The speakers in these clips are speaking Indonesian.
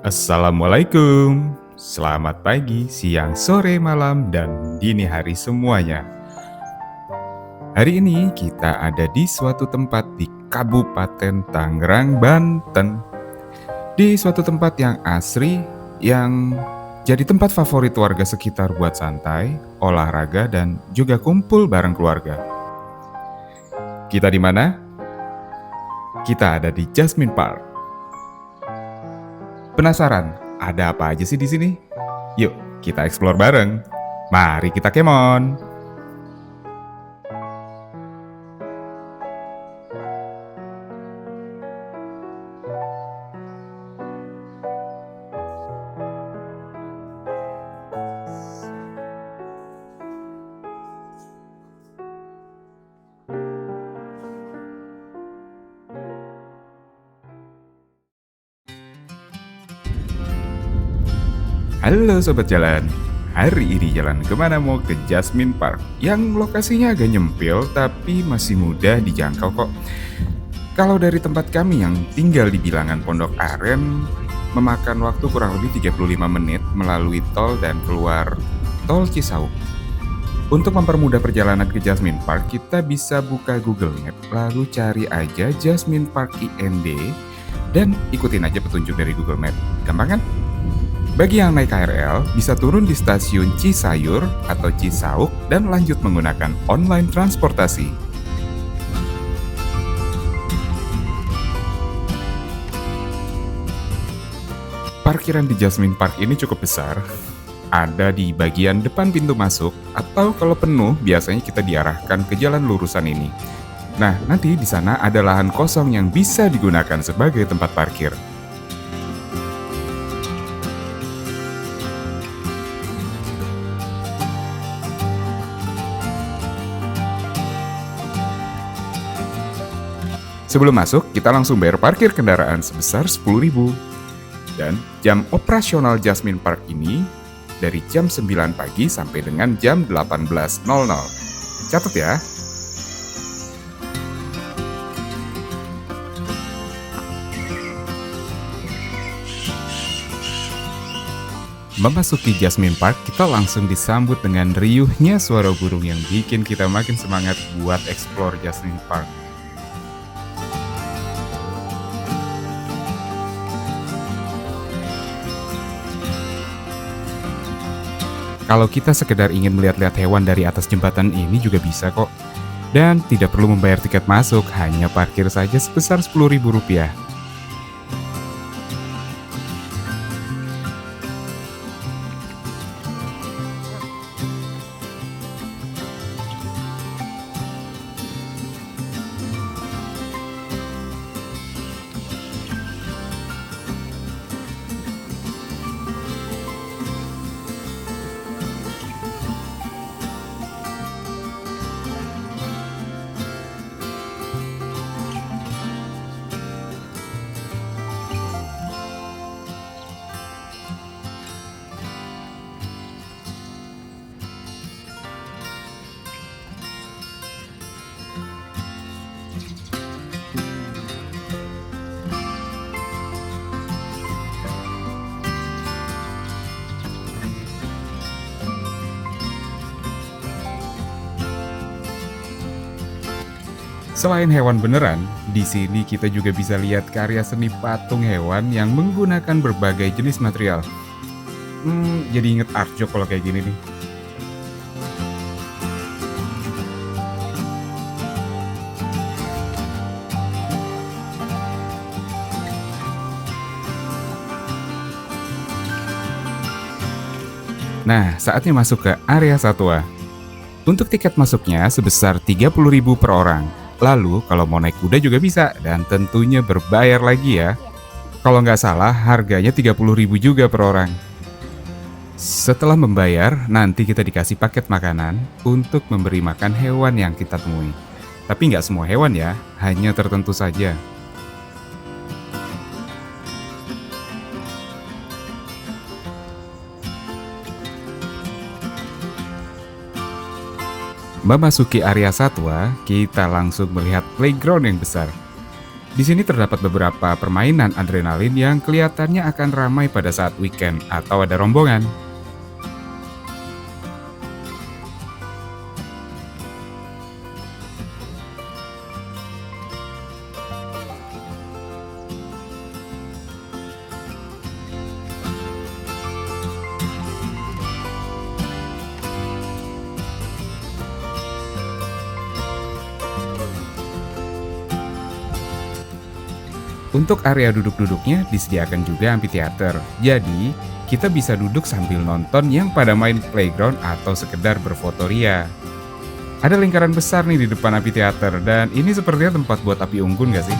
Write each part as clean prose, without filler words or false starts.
Assalamualaikum. Selamat pagi, siang, sore, malam, dan dini hari semuanya. Hari ini kita ada di suatu tempat di Kabupaten Tangerang, Banten. Di suatu tempat yang asri, yang jadi tempat favorit warga sekitar buat santai, olahraga, dan juga kumpul bareng keluarga. Kita di mana? Kita ada di Jasmine Park. Penasaran, ada apa aja sih di sini? Yuk, kita explore bareng. Mari kita kemon. Halo Sobat Jalan, hari ini jalan kemana mau ke Jasmine Park yang lokasinya agak nyempil tapi masih mudah dijangkau kok. Kalau dari tempat kami yang tinggal di bilangan Pondok Aren, memakan waktu kurang lebih 35 menit melalui tol dan keluar tol Cisauk. Untuk mempermudah perjalanan ke Jasmine Park, kita bisa buka Google Map, lalu cari aja Jasmine Park IND, dan ikutin aja petunjuk dari Google Map. Gampang kan? Bagi yang naik KRL, bisa turun di stasiun Cisayur atau Cisauk dan lanjut menggunakan online transportasi. Parkiran di Jasmine Park ini cukup besar, ada di bagian depan pintu masuk, atau kalau penuh biasanya kita diarahkan ke jalan lurusan ini. Nah, nanti di sana ada lahan kosong yang bisa digunakan sebagai tempat parkir. Sebelum masuk, kita langsung bayar parkir kendaraan sebesar 10.000. Dan jam operasional Jasmine Park ini dari jam 9 pagi sampai dengan jam 18.00. Catat ya. Memasuki Jasmine Park, kita langsung disambut dengan riuhnya suara burung yang bikin kita makin semangat buat explore Jasmine Park. Kalau kita sekedar ingin melihat-lihat hewan dari atas jembatan ini juga bisa kok. Dan tidak perlu membayar tiket masuk, hanya parkir saja sebesar Rp10.000. Selain hewan beneran, di sini kita juga bisa lihat karya seni patung hewan yang menggunakan berbagai jenis material. Jadi inget art joke kalau kayak gini nih. Nah, saatnya masuk ke area satwa. Untuk tiket masuknya sebesar Rp30.000 per orang. Lalu kalau mau naik kuda juga bisa dan tentunya berbayar lagi ya. Kalau nggak salah harganya Rp30.000 juga per orang. Setelah membayar, nanti kita dikasih paket makanan untuk memberi makan hewan yang kita temui. Tapi nggak semua hewan ya, hanya tertentu saja. Memasuki area satwa, kita langsung melihat playground yang besar. Di sini terdapat beberapa permainan adrenalin yang kelihatannya akan ramai pada saat weekend atau ada rombongan. Untuk area duduk-duduknya disediakan juga amphitheater. Jadi, kita bisa duduk sambil nonton yang pada main playground atau sekedar berfotoria. Ada lingkaran besar nih di depan amphitheater dan ini sepertinya tempat buat api unggun gak sih?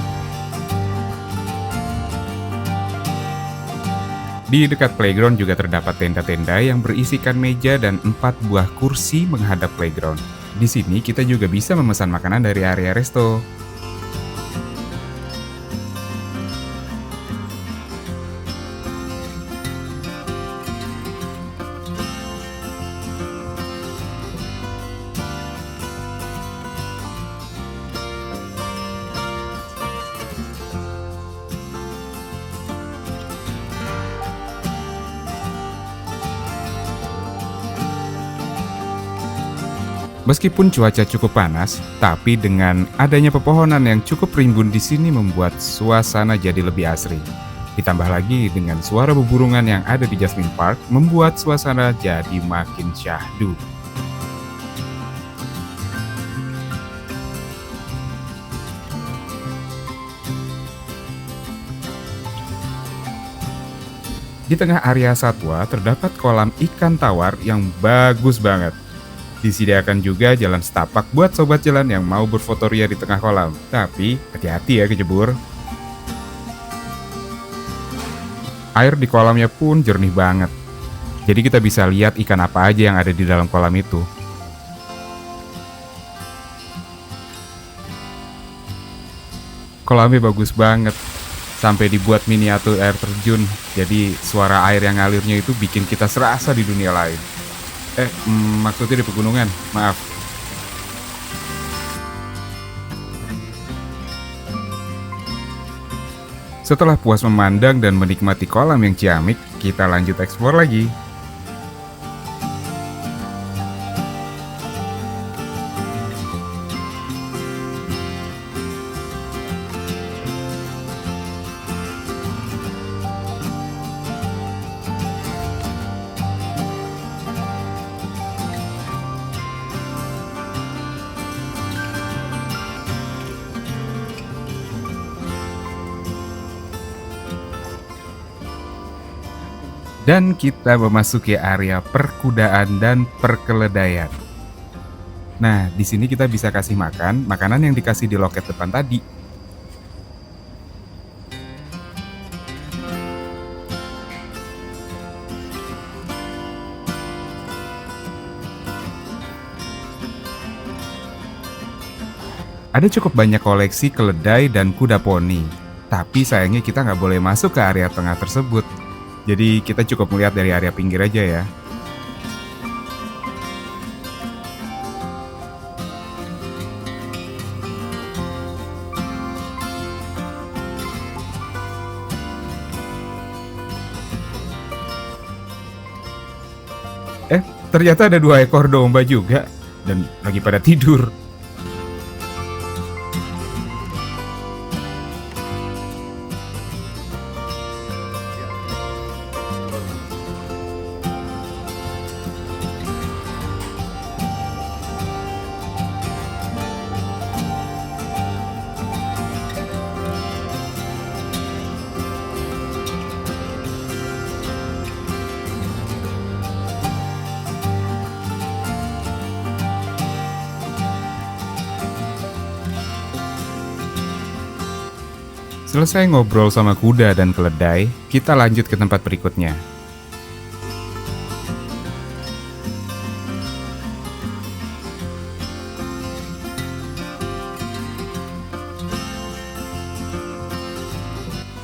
Di dekat playground juga terdapat tenda-tenda yang berisikan meja dan 4 buah kursi menghadap playground. Di sini kita juga bisa memesan makanan dari area resto. Meskipun cuaca cukup panas, tapi dengan adanya pepohonan yang cukup rimbun di sini membuat suasana jadi lebih asri. Ditambah lagi dengan suara beburungan yang ada di Jasmine Park membuat suasana jadi makin syahdu. Di tengah area satwa terdapat kolam ikan tawar yang bagus banget. Disediakan juga jalan setapak buat sobat jalan yang mau berfotoria di tengah kolam. Tapi hati-hati ya kejebur. Air di kolamnya pun jernih banget. Jadi kita bisa lihat ikan apa aja yang ada di dalam kolam itu. Kolamnya bagus banget. Sampai dibuat miniatur air terjun. Jadi suara air yang ngalirnya itu bikin kita serasa di dunia lain. Maksudnya di pegunungan, maaf. Setelah puas memandang dan menikmati kolam yang ciamik, kita lanjut eksplor lagi. Dan kita memasuki area perkudaan dan perkeledaian. Nah, di sini kita bisa kasih makan makanan yang dikasih di loket depan tadi. Ada cukup banyak koleksi keledai dan kuda poni. Tapi sayangnya kita nggak boleh masuk ke area tengah tersebut. Jadi kita cukup melihat dari area pinggir aja ya. Ternyata ada 2 ekor domba juga. Dan lagi pada tidur. Selesai ngobrol sama kuda dan keledai, kita lanjut ke tempat berikutnya.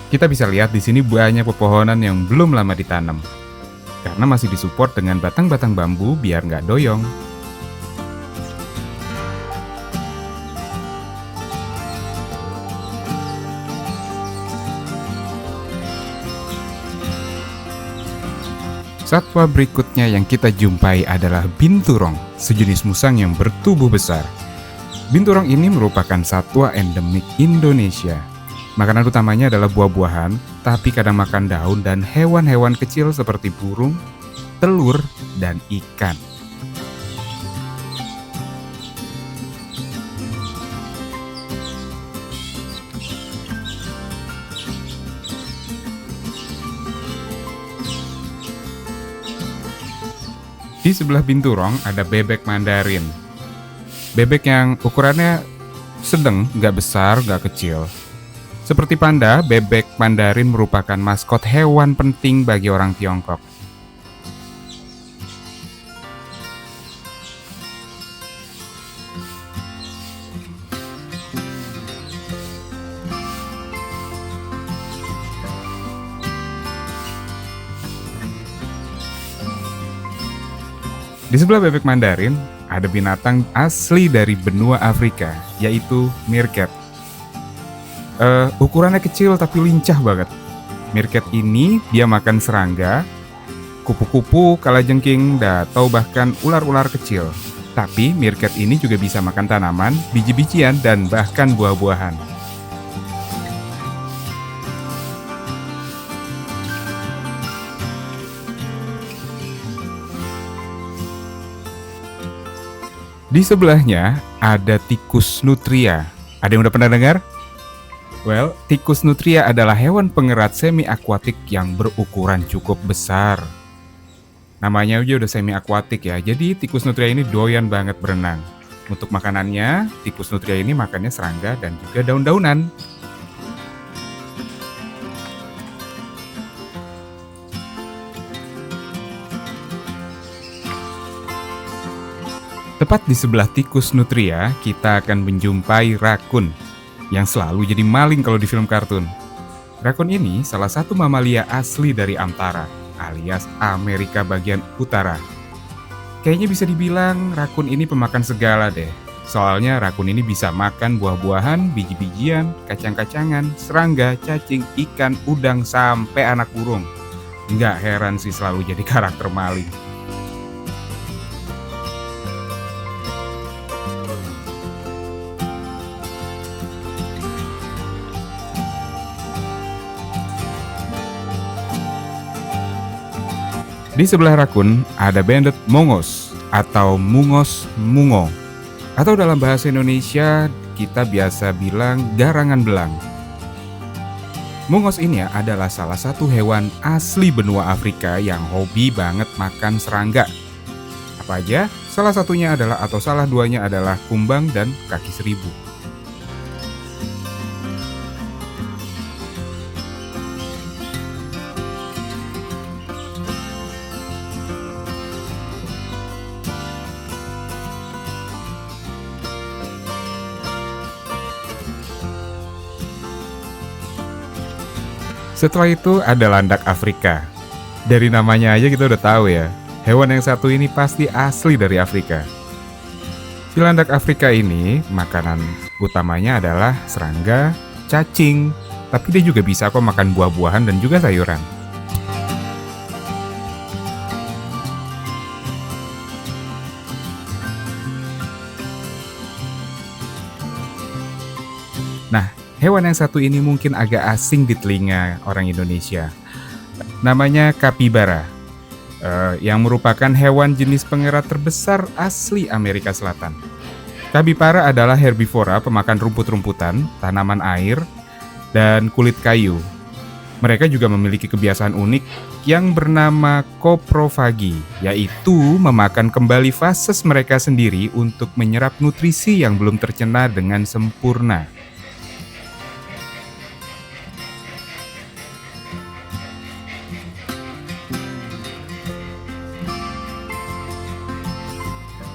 Kita bisa lihat di sini banyak pepohonan yang belum lama ditanam, karena masih disupport dengan batang-batang bambu biar nggak doyong. Satwa berikutnya yang kita jumpai adalah binturong, sejenis musang yang bertubuh besar. Binturong ini merupakan satwa endemik Indonesia. Makanan utamanya adalah buah-buahan, tapi kadang makan daun dan hewan-hewan kecil seperti burung, telur, dan ikan. Di sebelah binturong ada bebek Mandarin. Bebek yang ukurannya sedang, nggak besar, nggak kecil. Seperti panda, bebek Mandarin merupakan maskot hewan penting bagi orang Tiongkok. Di sebelah bebek Mandarin, ada binatang asli dari benua Afrika, yaitu meerkat. Ukurannya kecil tapi lincah banget. Meerkat ini dia makan serangga, kupu-kupu, kalajengking, atau bahkan ular-ular kecil. Tapi meerkat ini juga bisa makan tanaman, biji-bijian, dan bahkan buah-buahan. Di sebelahnya ada tikus nutria. Ada yang udah pernah dengar? Well, tikus nutria adalah hewan pengerat semi-akuatik yang berukuran cukup besar. Namanya aja udah semi-akuatik ya, jadi tikus nutria ini doyan banget berenang. Untuk makanannya, tikus nutria ini makannya serangga dan juga daun-daunan. Tepat di sebelah tikus nutria, kita akan menjumpai rakun yang selalu jadi maling kalau di film kartun. Rakun ini salah satu mamalia asli dari Amtara, alias Amerika bagian utara. Kayaknya bisa dibilang rakun ini pemakan segala deh. Soalnya rakun ini bisa makan buah-buahan, biji-bijian, kacang-kacangan, serangga, cacing, ikan, udang, sampai anak burung. Nggak heran sih selalu jadi karakter maling. Di sebelah rakun ada banded mongos atau mungos mungo. Atau dalam bahasa Indonesia kita biasa bilang garangan belang. Mungos ini adalah salah satu hewan asli benua Afrika yang hobi banget makan serangga. Apa aja? Salah satunya adalah atau salah duanya adalah kumbang dan kaki seribu. Setelah itu ada landak Afrika. Dari namanya aja kita udah tahu ya, hewan yang satu ini pasti asli dari Afrika. Si landak Afrika ini makanan utamanya adalah serangga, cacing, tapi dia juga bisa kok makan buah-buahan dan juga sayuran. Nah, hewan yang satu ini mungkin agak asing di telinga orang Indonesia. Namanya kapibara, yang merupakan hewan jenis pengerat terbesar asli Amerika Selatan. Kapibara adalah herbivora pemakan rumput-rumputan, tanaman air, dan kulit kayu. Mereka juga memiliki kebiasaan unik yang bernama koprofagi, yaitu memakan kembali fases mereka sendiri untuk menyerap nutrisi yang belum tercerna dengan sempurna.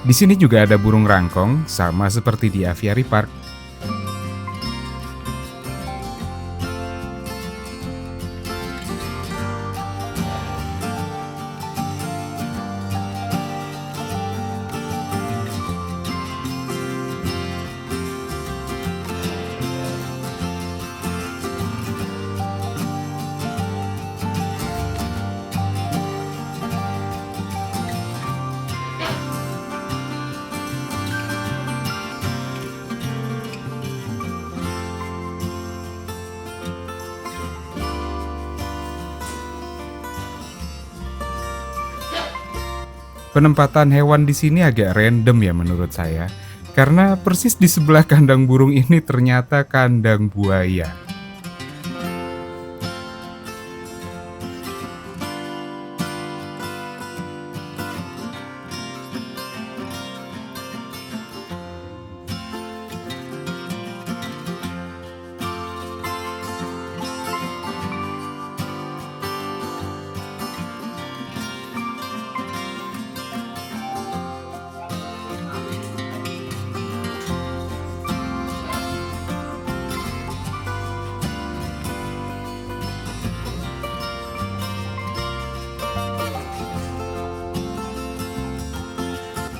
Di sini juga ada burung rangkong, sama seperti di Aviary Park. Penempatan hewan di sini agak random ya menurut saya, karena persis di sebelah kandang burung ini ternyata kandang buaya.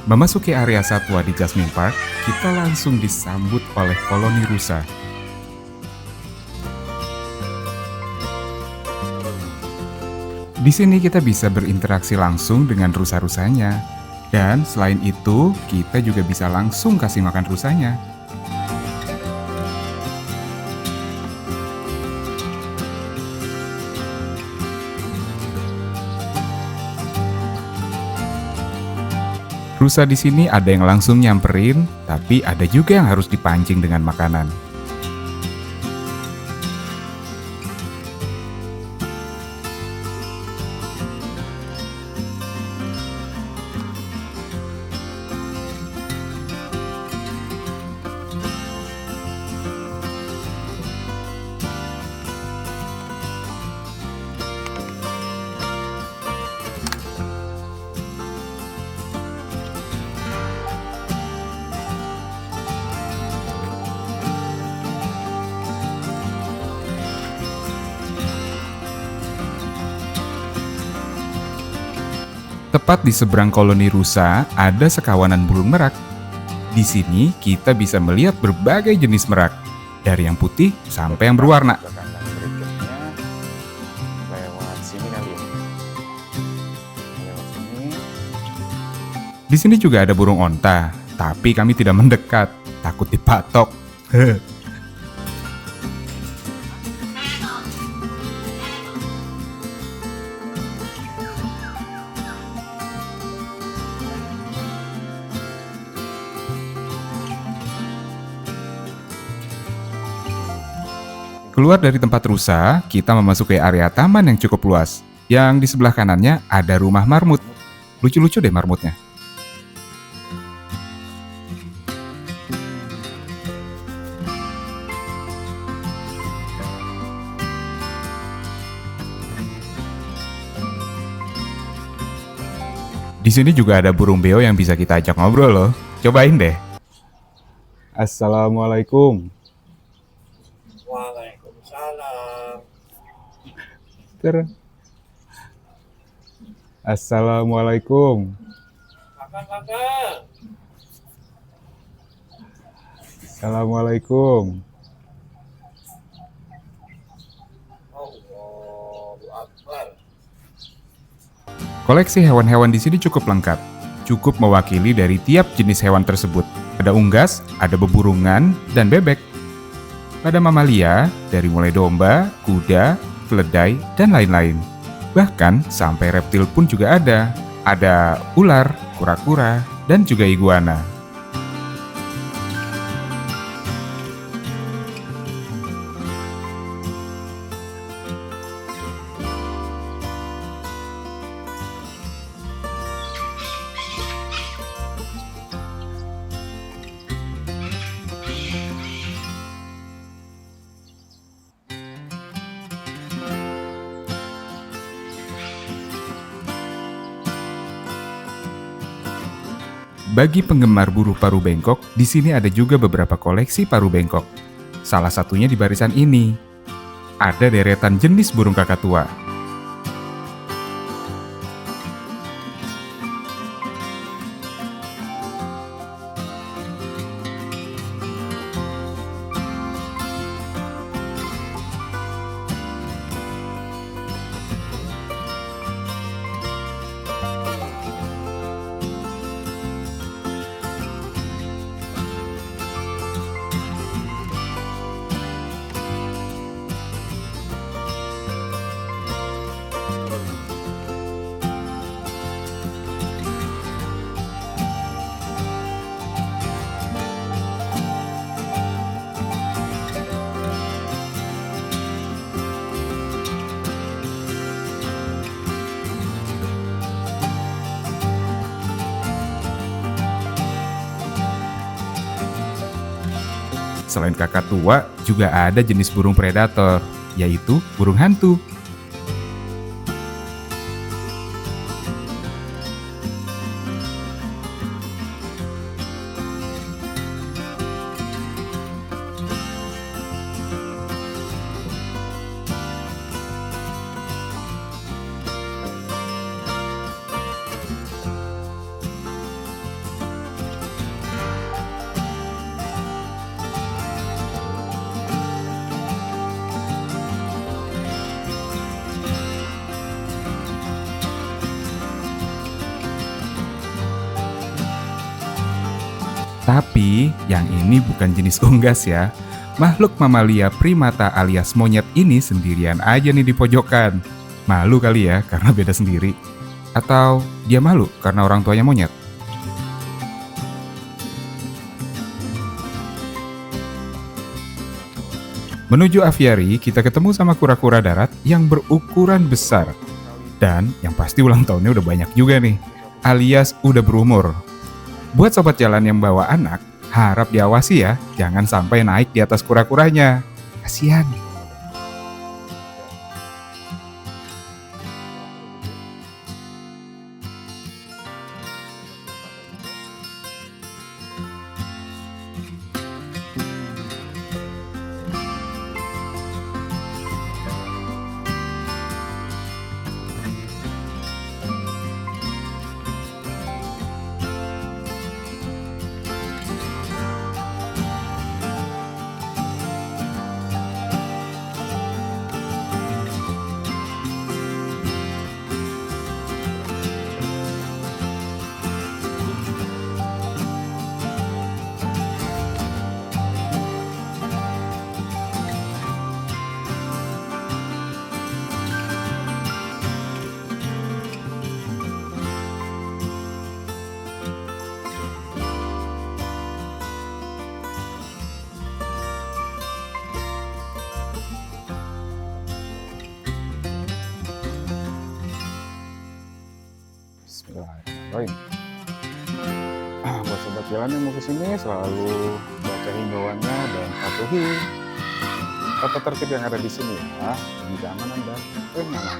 Memasuki area satwa di Jasmine Park, kita langsung disambut oleh koloni rusa. Di sini kita bisa berinteraksi langsung dengan rusa-rusanya. Dan selain itu, kita juga bisa langsung kasih makan rusanya. Rusa di sini ada yang langsung nyamperin, tapi ada juga yang harus dipancing dengan makanan. Tepat di seberang koloni rusa, ada sekawanan burung merak. Di sini kita bisa melihat berbagai jenis merak, dari yang putih sampai yang berwarna. Lewat sini kali ya. Lewat sini. Di sini juga ada burung onta, tapi kami tidak mendekat, takut dipatok. Keluar dari tempat rusa, kita memasuki area taman yang cukup luas. Yang di sebelah kanannya ada rumah marmut. Lucu-lucu deh marmutnya. Di sini juga ada burung beo yang bisa kita ajak ngobrol loh. Cobain deh. Assalamualaikum. Waalaikumsalam. Assalamualaikum. Kakak. Assalamualaikum. Allahu Akbar. Koleksi hewan-hewan di sini cukup lengkap. Cukup mewakili dari tiap jenis hewan tersebut. Ada unggas, ada beburungan, dan bebek. Pada mamalia, dari mulai domba, kuda, keledai, dan lain-lain. Bahkan sampai reptil pun juga ada. Ada ular, kura-kura, dan juga iguana. Bagi penggemar burung paruh bengkok, di sini ada juga beberapa koleksi paruh bengkok. Salah satunya di barisan ini. Ada deretan jenis burung kakatua. selain kakatua, juga ada jenis burung predator, yaitu burung hantu. Tapi, yang ini bukan jenis unggas ya. Makhluk mamalia primata alias monyet ini sendirian aja nih di pojokan. Malu kali ya karena beda sendiri. Atau dia malu karena orang tuanya monyet? Menuju aviari, kita ketemu sama kura-kura darat yang berukuran besar. Dan yang pasti ulang tahunnya udah banyak juga nih, alias udah berumur. Buat sobat jalan yang bawa anak, harap diawasi ya, jangan sampai naik di atas kura-kuranya. Kasihan. Bismillahirrahmanirrahim. Buat sobat jalan yang mau kesini selalu baca himbauannya dan patuhi tata tertib yang ada di sini ya, demi keamanan dan kenyamanan.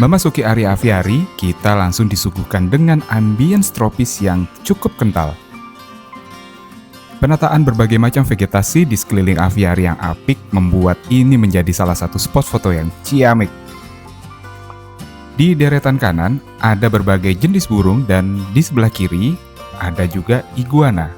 Memasuki area aviari, kita langsung disuguhkan dengan ambience tropis yang cukup kental. Penataan berbagai macam vegetasi di sekeliling aviari yang apik membuat ini menjadi salah satu spot foto yang ciamik. Di deretan kanan ada berbagai jenis burung dan di sebelah kiri ada juga iguana.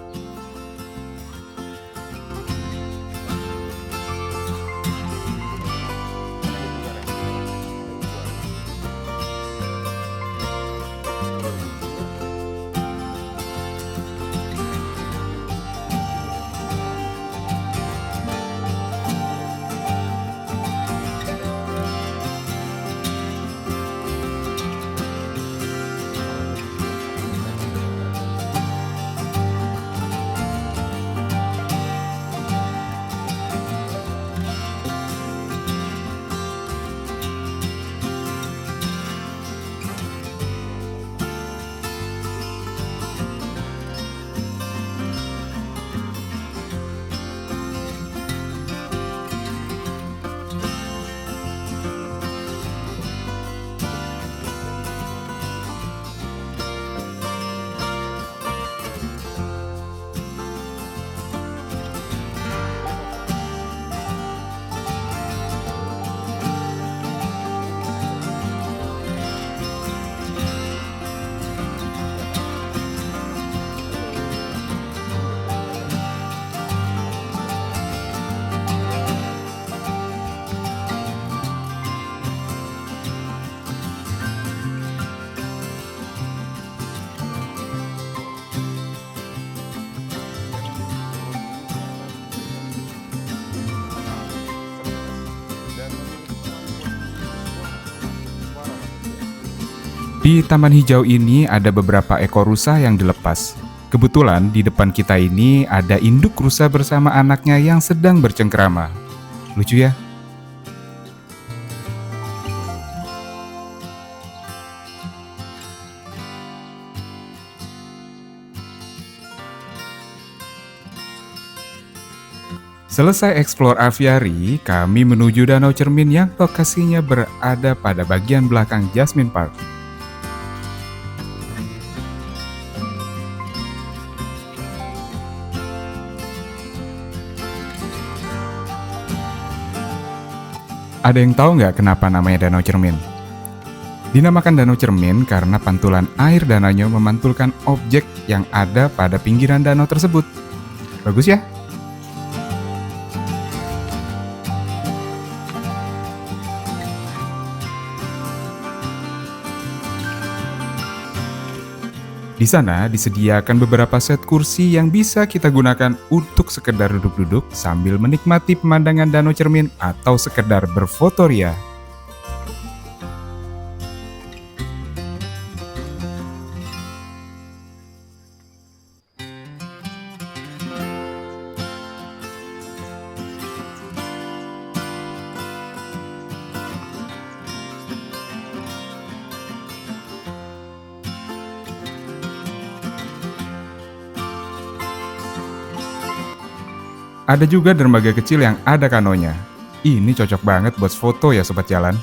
Di taman hijau ini ada beberapa ekor rusa yang dilepas. Kebetulan di depan kita ini ada induk rusa bersama anaknya yang sedang bercengkrama. Lucu ya? Selesai eksplor aviari, kami menuju Danau Cermin yang lokasinya berada pada bagian belakang Jasmine Park. Ada yang tahu nggak kenapa namanya Danau Cermin? Dinamakan Danau Cermin karena pantulan air danaunya memantulkan objek yang ada pada pinggiran danau tersebut. Bagus ya? Di sana disediakan beberapa set kursi yang bisa kita gunakan untuk sekedar duduk-duduk sambil menikmati pemandangan Danau Cermin atau sekedar berfotoria. Ada juga dermaga kecil yang ada kanonya. Ini cocok banget buat foto ya sobat jalan.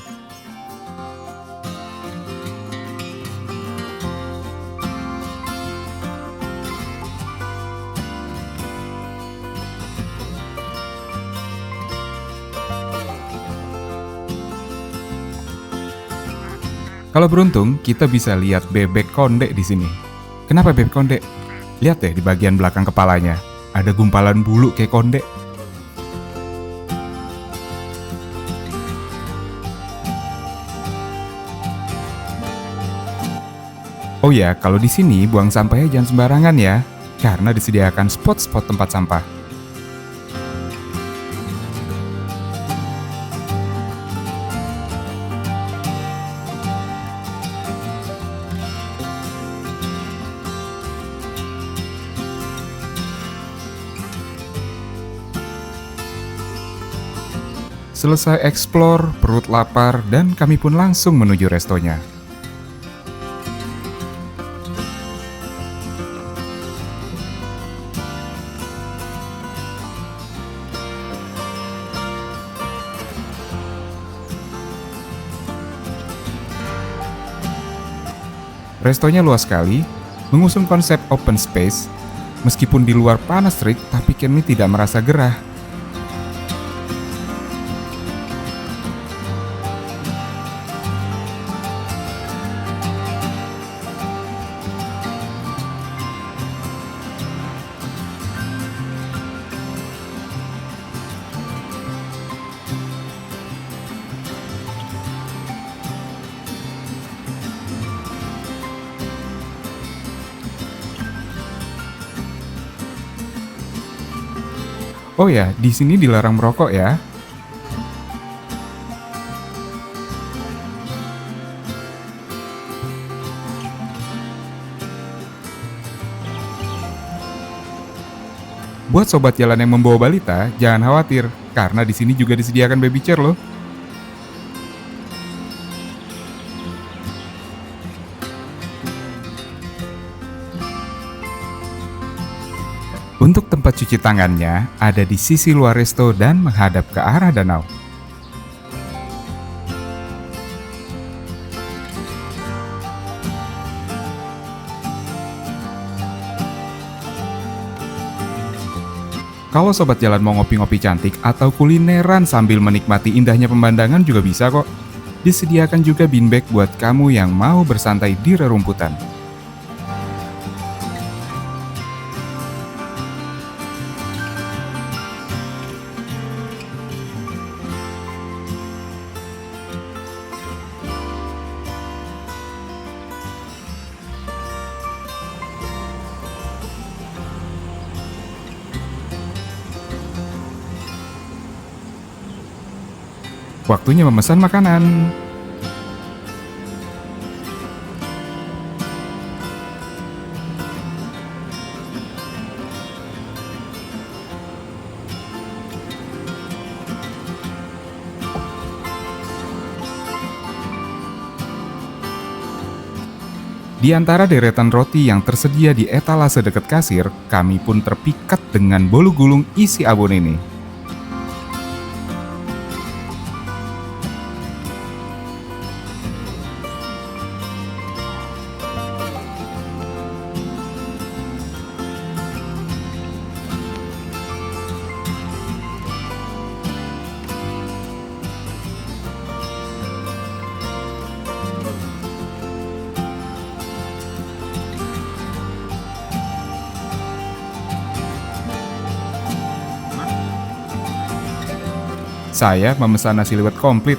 Kalau beruntung, kita bisa lihat bebek konde di sini. Kenapa bebek konde? Lihat deh di bagian belakang kepalanya. Ada gumpalan bulu kayak konde. Oh ya, kalau di sini buang sampahnya jangan sembarangan ya, karena disediakan spot-spot tempat sampah. Selesai eksplor, perut lapar, dan kami pun langsung menuju restonya. Restonya luas sekali, mengusung konsep open space. Meskipun di luar panas terik, tapi kami tidak merasa gerah. Oh ya, di sini dilarang merokok ya. Buat sobat jalan yang membawa balita, jangan khawatir, karena di sini juga disediakan baby chair loh. Untuk tempat cuci tangannya ada di sisi luar resto dan menghadap ke arah danau. Kalau sobat jalan mau ngopi-ngopi cantik atau kulineran sambil menikmati indahnya pemandangan juga bisa kok. Disediakan juga beanbag buat kamu yang mau bersantai di rerumputan. Waktunya memesan makanan. Di antara deretan roti yang tersedia di etalase dekat kasir, kami pun terpikat dengan bolu gulung isi abon ini. Saya memesan nasi liwet komplit.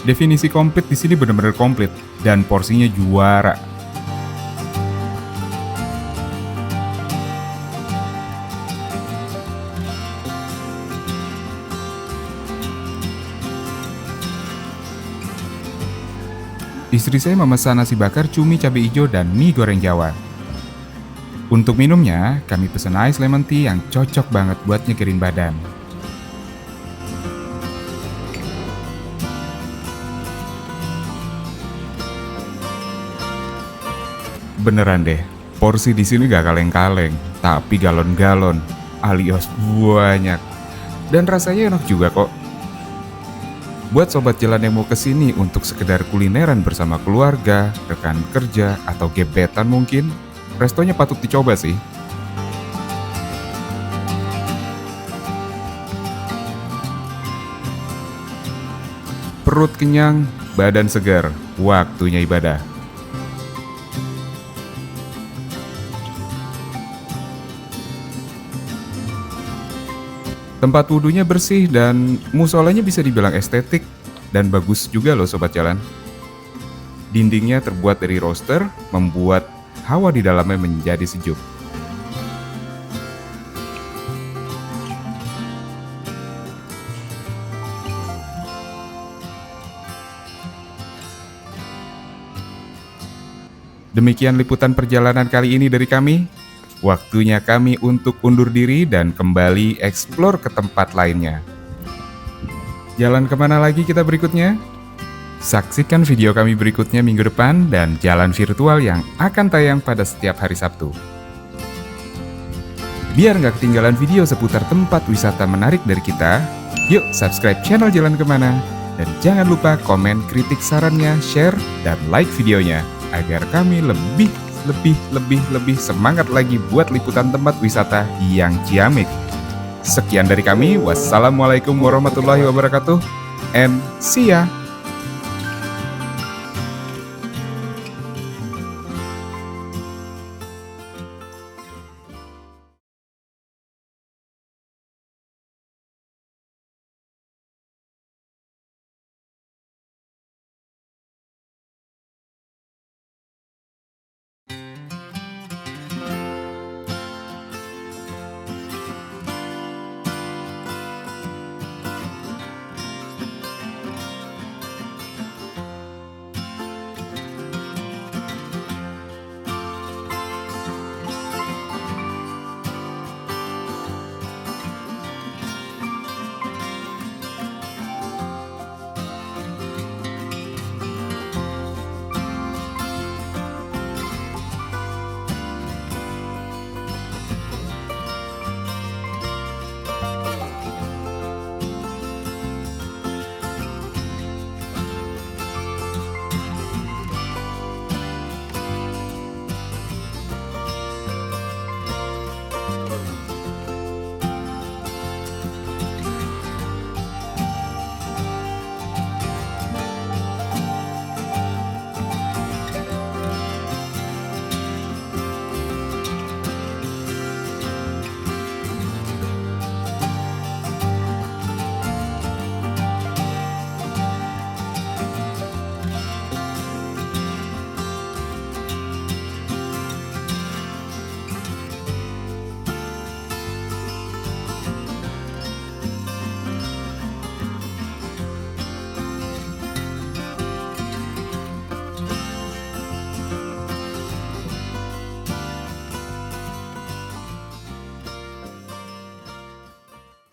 Definisi komplit di sini benar-benar komplit dan porsinya juara. Istri saya memesan nasi bakar, cumi cabai hijau, dan mie goreng Jawa. Untuk minumnya, kami pesan ice lemon tea yang cocok banget buat nyegerin badan. Beneran deh, porsi di sini gak kaleng-kaleng, tapi galon-galon, alias banyak. Dan rasanya enak juga kok. Buat sobat jalan yang mau kesini untuk sekedar kulineran bersama keluarga, rekan kerja, atau gebetan mungkin, restonya patut dicoba sih. Perut kenyang, badan segar, waktunya ibadah. Tempat wudhunya bersih dan musolanya bisa dibilang estetik dan bagus juga loh sobat jalan. Dindingnya terbuat dari roster, membuat hawa di dalamnya menjadi sejuk. Demikian liputan perjalanan kali ini dari kami. Waktunya kami untuk undur diri dan kembali eksplor ke tempat lainnya. Jalan kemana lagi kita berikutnya? Saksikan video kami berikutnya minggu depan dan jalan virtual yang akan tayang pada setiap hari Sabtu. Biar nggak ketinggalan video seputar tempat wisata menarik dari kita, yuk subscribe channel Jalan Kemana. Dan jangan lupa komen, kritik, sarannya, share, dan like videonya agar kami lebih semangat lagi buat liputan tempat wisata yang ciamik. Sekian dari kami, wassalamualaikum warahmatullahi wabarakatuh, and see ya!